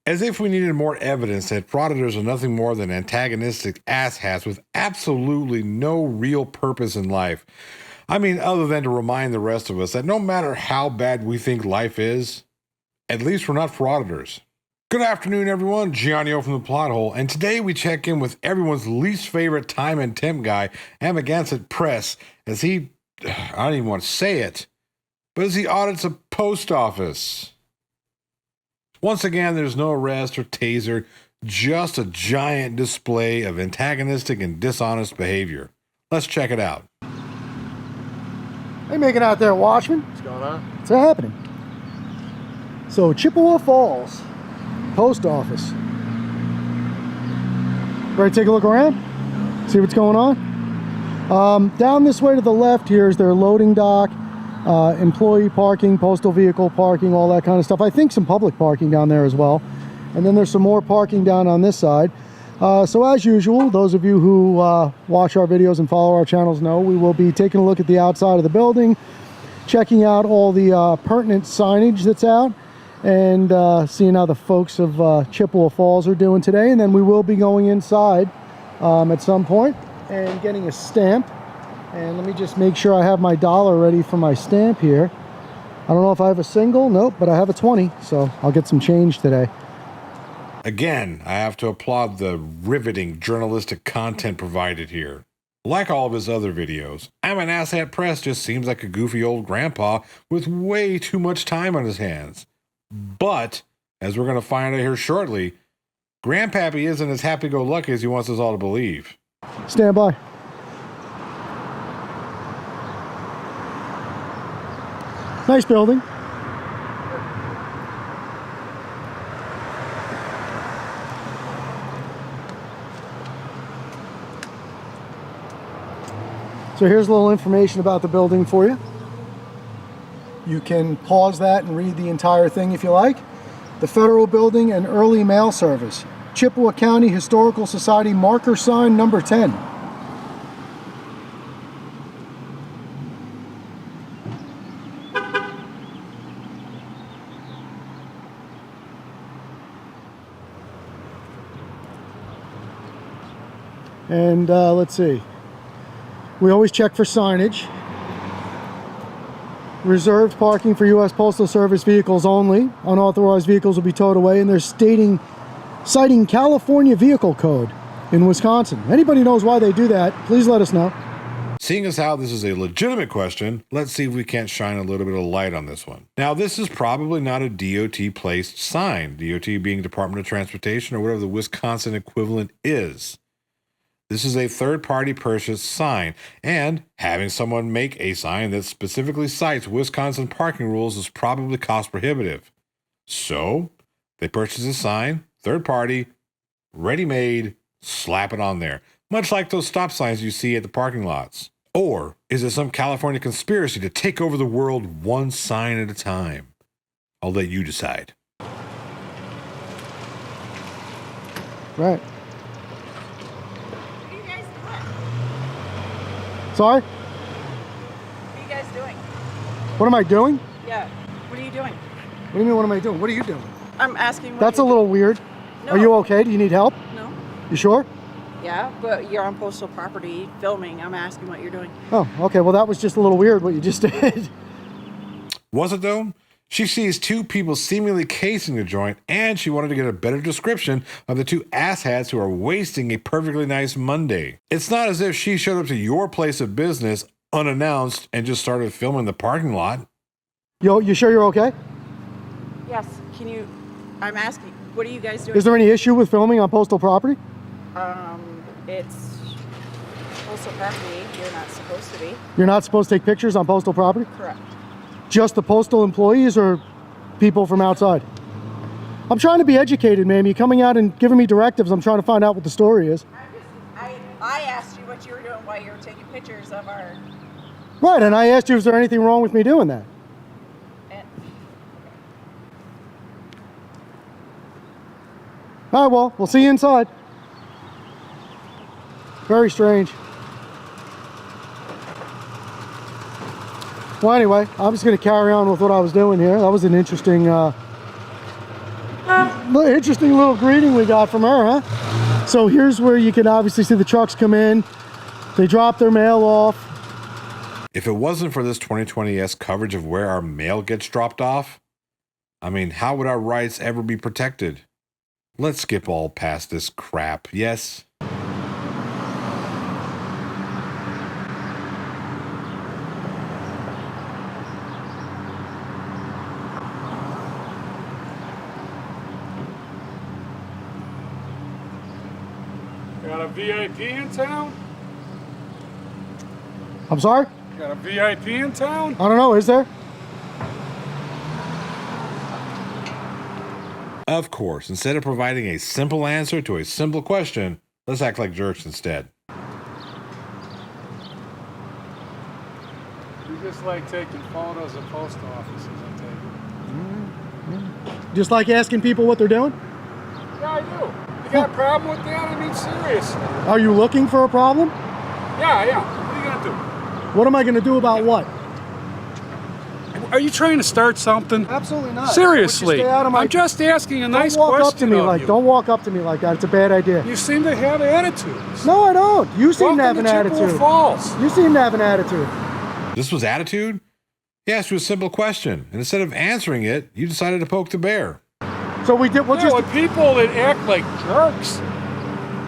As if we needed more evidence that frauditors are nothing more than antagonistic asshats with absolutely no real purpose in life. I mean, other than to remind the rest of us that no matter how bad we think life is, at least we're not frauditors. Good afternoon, everyone. Gianni from the Plot Hole, and today we check in with everyone's least favorite time and temp guy, Amagansett Press, as he, I don't even want to say it, but as he audits a post office. Once again, there's no arrest or taser, just a giant display of antagonistic and dishonest behavior. Let's check it out. Hey, making out there, Watchman. What's going on? What's happening? So, Chippewa Falls Post Office. Ready to take a look around? See what's going on? Down this way to the left here is their loading dock, employee parking, postal vehicle parking, all that kind of stuff. I think some public parking down there as well. And then there's some more parking down on this side. So as usual, those of you who watch our videos and follow our channels know we will be taking a look at the outside of the building, checking out all the pertinent signage that's out, and seeing how the folks of Chippewa Falls are doing today. And then we will be going inside at some point and getting a stamp. And let me just make sure I have my dollar ready for my stamp here. I don't know if I have a single, nope, but I have a 20, so I'll get some change today. Again, I have to applaud the riveting journalistic content provided here. Like all of his other videos, Amagansett Press just seems like a goofy old grandpa with way too much time on his hands. But, as we're going to find out here shortly, Grandpappy isn't as happy-go-lucky as he wants us all to believe. Stand by. Nice building. So here's a little information about the building for you. You can pause that and read the entire thing if you like. The Federal Building and Early Mail Service. Chippewa County Historical Society marker sign number 10. And let's see. We always check for signage. Reserved parking for U.S. Postal Service vehicles only. Unauthorized vehicles will be towed away, and they're citing California Vehicle Code in Wisconsin. Anybody knows why they do that, please let us know. Seeing as how this is a legitimate question, let's see if we can't shine a little bit of light on this one. Now, this is probably not a DOT-placed sign, DOT being Department of Transportation or whatever the Wisconsin equivalent is. This is a third-party purchase sign, and having someone make a sign that specifically cites Wisconsin parking rules is probably cost-prohibitive. So, they purchase a sign, third-party, ready-made, slap it on there, much like those stop signs you see at the parking lots. Or is it some California conspiracy to take over the world one sign at a time? I'll let you decide. Right. Sorry? What are you guys doing? What am I doing? Yeah. What are you doing? What do you mean, what am I doing? What are you doing? I'm asking what That's a little weird. No. Are you okay? Do you need help? No. You sure? Yeah, but you're on postal property filming. I'm asking what you're doing. Oh, okay. Well, that was just a little weird what you just did. Was it though? She sees two people seemingly casing the joint, and she wanted to get a better description of the two asshats who are wasting a perfectly nice Monday. It's not as if she showed up to your place of business unannounced and just started filming the parking lot. Yo, you sure you're okay? Yes. Can you... I'm asking, what are you guys doing? Is there any issue with filming on postal property? It's postal property. You're not supposed to be. You're not supposed to take pictures on postal property? Correct. Just the postal employees or people from outside? I'm trying to be educated, ma'am. You're coming out and giving me directives. I'm trying to find out what the story is. I asked you what you were doing while you were taking pictures of our... Right, and I asked you, is there anything wrong with me doing that? All right, well, we'll see you inside. Very strange. Well, anyway, I'm just going to carry on with what I was doing here. That was an interesting Interesting little greeting we got from her, huh? So here's where you can obviously see the trucks come in. They drop their mail off. If it wasn't for this 2020's coverage of where our mail gets dropped off, I mean, how would our rights ever be protected? Let's skip all past this crap, yes? Got a VIP in town? I'm sorry? Got a VIP in town? I don't know, is there? Of course, instead of providing a simple answer to a simple question, let's act like jerks instead. You just like taking photos of post offices, I take it. Just like asking people what they're doing? Yeah, I do. You got a problem with that? I mean, seriously. Are you looking for a problem? Yeah. What are you gonna do? What am I going to do about what? Are you trying to start something? Absolutely not. Seriously. Stay out of my... I'm just asking a nice Don't walk question up to me of like. you. Don't walk up to me like that. It's a bad idea. You seem to have attitudes. No, I don't. You seem to have Welcome an to Chippewa attitude. Falls. You seem to have an attitude. This was attitude? He asked you a simple question, and instead of answering it, you decided to poke the bear. So we did. We'll Yeah, just. with people that act like jerks.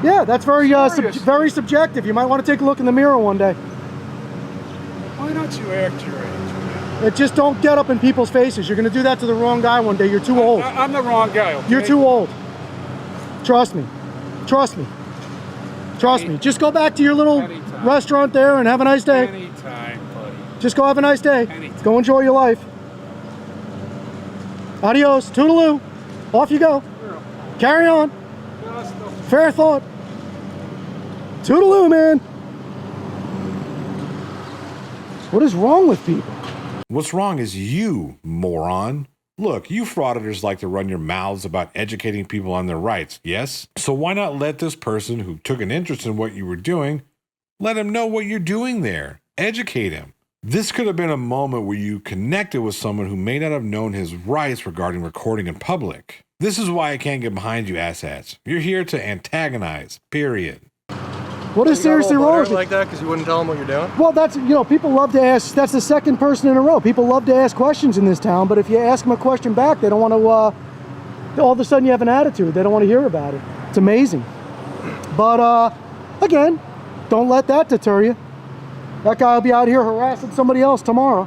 Yeah, that's very Seriously. very subjective. You might want to take a look in the mirror one day. Why don't you act your age, man? Just don't get up in people's faces. You're going to do that to the wrong guy one day. You're too old. I'm the wrong guy, okay? You're too old. Trust me. Trust me. Trust me. Just go back to your little Anytime. restaurant there and have a nice day. Anytime, buddy. Just go have a nice day. Anytime. Go enjoy your life. Adios. Toodaloo. Off you go. Carry on. Fair thought. Toodaloo, man. What is wrong with people? What's wrong is you, moron. Look, you frauditors like to run your mouths about educating people on their rights, yes? So why not let this person who took an interest in what you were doing, let him know what you're doing there. Educate him. This could have been a moment where you connected with someone who may not have known his rights regarding recording in public. This is why I can't get behind you, asshats. You're here to antagonize, period. What is seriously wrong with like that because you wouldn't tell them what you're doing? Well, that's, people love to ask. That's the second person in a row. People love to ask questions in this town, but if you ask them a question back, they don't want to, all of a sudden you have an attitude. They don't want to hear about it. It's amazing. But, again, don't let that deter you. That guy will be out here harassing somebody else tomorrow.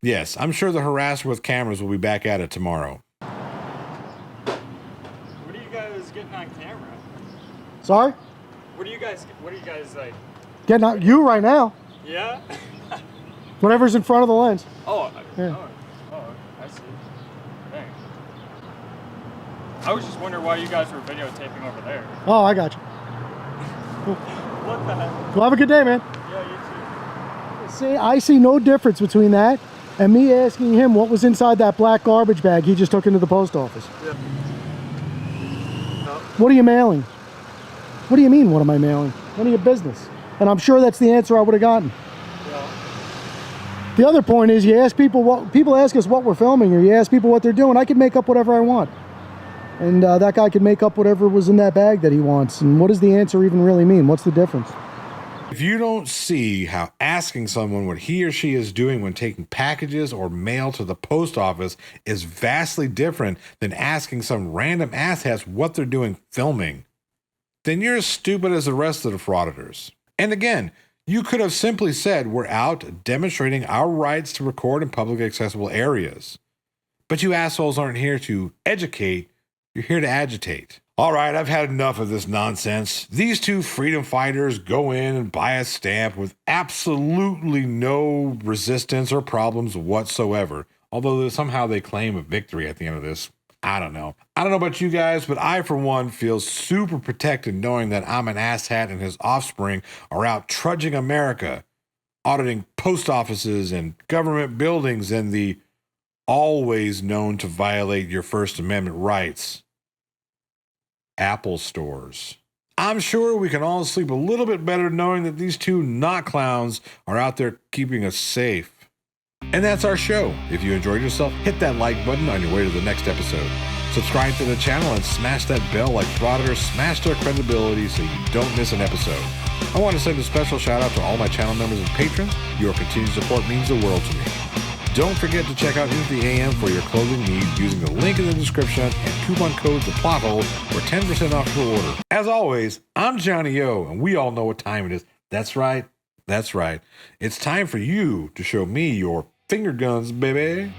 Yes, I'm sure the harasser with cameras will be back at it tomorrow. What are you guys getting on camera? Sorry? What are you guys like? Getting out you right now. Yeah? Whatever's in front of the lens. Yeah. I see. Dang. I was just wondering why you guys were videotaping over there. Oh, I got you. What the heck? Well, have a good day, man. Yeah, you too. See, I see no difference between that and me asking him what was inside that black garbage bag he just took into the post office. Yeah. What are you mailing? What do you mean, what am I mailing? None of your business. And I'm sure that's the answer I would have gotten. Yeah. The other point is, you ask people ask us what we're filming, or you ask people what they're doing. I can make up whatever I want. And that guy can make up whatever was in that bag that he wants. And what does the answer even really mean? What's the difference? If you don't see how asking someone what he or she is doing when taking packages or mail to the post office is vastly different than asking some random asshats what they're doing filming, then you're as stupid as the rest of the frauditors. And again, you could have simply said we're out demonstrating our rights to record in public accessible areas. But you assholes aren't here to educate, you're here to agitate. All right, I've had enough of this nonsense. These two freedom fighters go in and buy a stamp with absolutely no resistance or problems whatsoever, although somehow they claim a victory at the end of this. I don't know. I don't know about you guys, but I, for one, feel super protected knowing that I'm an asshat and his offspring are out trudging America, auditing post offices and government buildings and the always known to violate your First Amendment rights, Apple stores. I'm sure we can all sleep a little bit better knowing that these two not clowns are out there keeping us safe. And that's our show. If you enjoyed yourself, hit that like button on your way to the next episode. Subscribe to the channel and smash that bell like Frauditors smash their credibility so you don't miss an episode. I want to send a special shout out to all my channel members and patrons. Your continued support means the world to me. Don't forget to check out Into the AM for your clothing needs using the link in the description and coupon code The Plot Hole for 10% off your order. As always, I'm Johnny O, and we all know what time it is. That's right. It's time for you to show me your finger guns, baby.